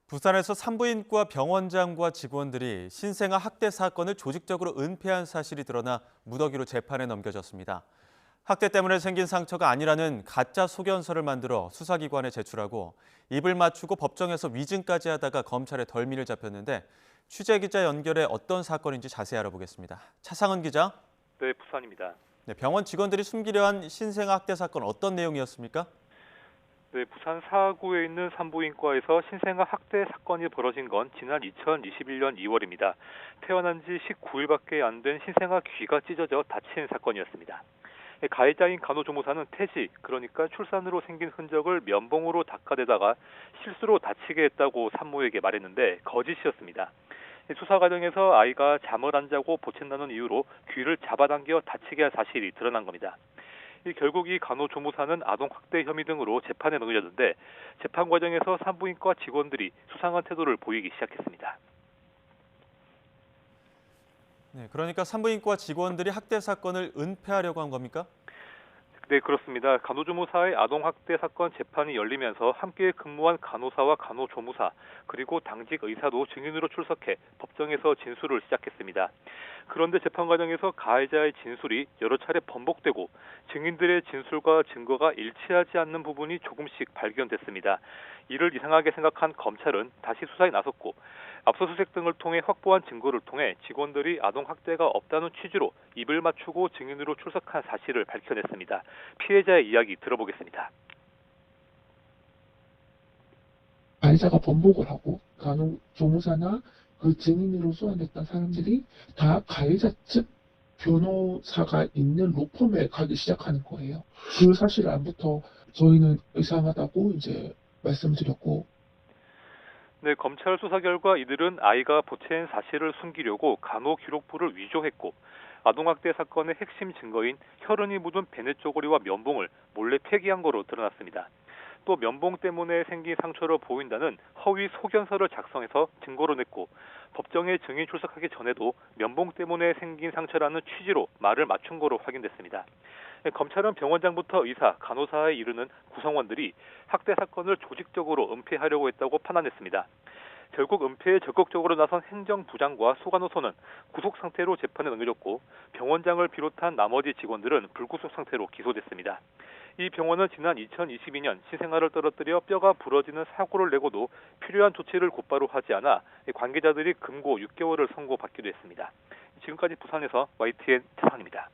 부산에서 산부인과 병원장과 직원들이 신생아 학대 사건을 조직적으로 은폐한 사실이 드러나 무더기로 재판에 넘겨졌습니다. 학대 때문에 생긴 상처가 아니라는 가짜 소견서를 만들어 수사기관에 제출하고 입을 맞추고 법정에서 위증까지 하다가 검찰에 덜미를 잡혔는데 취재기자 연결해 어떤 사건인지 자세히 알아보겠습니다. 차상은 기자. 네, 부산입니다. 네, 병원 직원들이 숨기려 한 신생아 학대 사건 어떤 내용이었습니까? 네, 부산 사구에 있는 산부인과에서 신생아 학대 사건이 벌어진 건 지난 2021년 2월입니다. 태어난 지 19일밖에 안 된 신생아 귀가 찢어져 다친 사건이었습니다. 가해자인 간호조무사는 태지, 그러니까 출산으로 생긴 흔적을 면봉으로 닦아대다가 실수로 다치게 했다고 산모에게 말했는데 거짓이었습니다. 수사 과정에서 아이가 잠을 안 자고 보챈다는 이유로 귀를 잡아당겨 다치게 한 사실이 드러난 겁니다. 결국 이 간호조무사는 아동학대 혐의 등으로 재판에 넘겨졌는데 재판 과정에서 산부인과 직원들이 수상한 태도를 보이기 시작했습니다. 네, 그러니까 산부인과 직원들이 학대 사건을 은폐하려고 한 겁니까? 네, 그렇습니다. 간호조무사의 아동학대 사건 재판이 열리면서 함께 근무한 간호사와 간호조무사 그리고 당직 의사도 증인으로 출석해 법정에서 진술을 시작했습니다. 그런데 재판 과정에서 가해자의 진술이 여러 차례 번복되고 증인들의 진술과 증거가 일치하지 않는 부분이 조금씩 발견됐습니다. 이를 이상하게 생각한 검찰은 다시 수사에 나섰고 압수수색 등을 통해 확보한 증거를 통해 직원들이 아동학대가 없다는 취지로 입을 맞추고 증인으로 출석한 사실을 밝혀냈습니다. 피해자의 이야기 들어보겠습니다. 가해자가 번복을 하고 간호조무사나 그 증인으로 소환됐던 사람들이 다 가해자 측 변호사가 있는 로펌에 가기 시작하는 거예요. 그 사실 안부터 저희는 이상하다고 이제 말씀드렸고, 네, 검찰 수사 결과 이들은 아이가 보채인 사실을 숨기려고 간호기록부를 위조했고 아동학대 사건의 핵심 증거인 혈흔이 묻은 베네 쪼고리와 면봉을 몰래 폐기한 거로 드러났습니다. 또 면봉 때문에 생긴 상처로 보인다는 허위 소견서를 작성해서 증거로 냈고 법정에 증인 출석하기 전에도 면봉 때문에 생긴 상처라는 취지로 말을 맞춘 거로 확인됐습니다. 검찰은 병원장부터 의사, 간호사에 이르는 구성원들이 학대 사건을 조직적으로 은폐하려고 했다고 판단했습니다. 결국 은폐에 적극적으로 나선 행정부장과 소간호소는 구속 상태로 재판에 넘겨졌고 병원장을 비롯한 나머지 직원들은 불구속 상태로 기소됐습니다. 이 병원은 지난 2022년 신생아를 떨어뜨려 뼈가 부러지는 사고를 내고도 필요한 조치를 곧바로 하지 않아 관계자들이 금고 6개월을 선고받기도 했습니다. 지금까지 부산에서 YTN 차상입니다.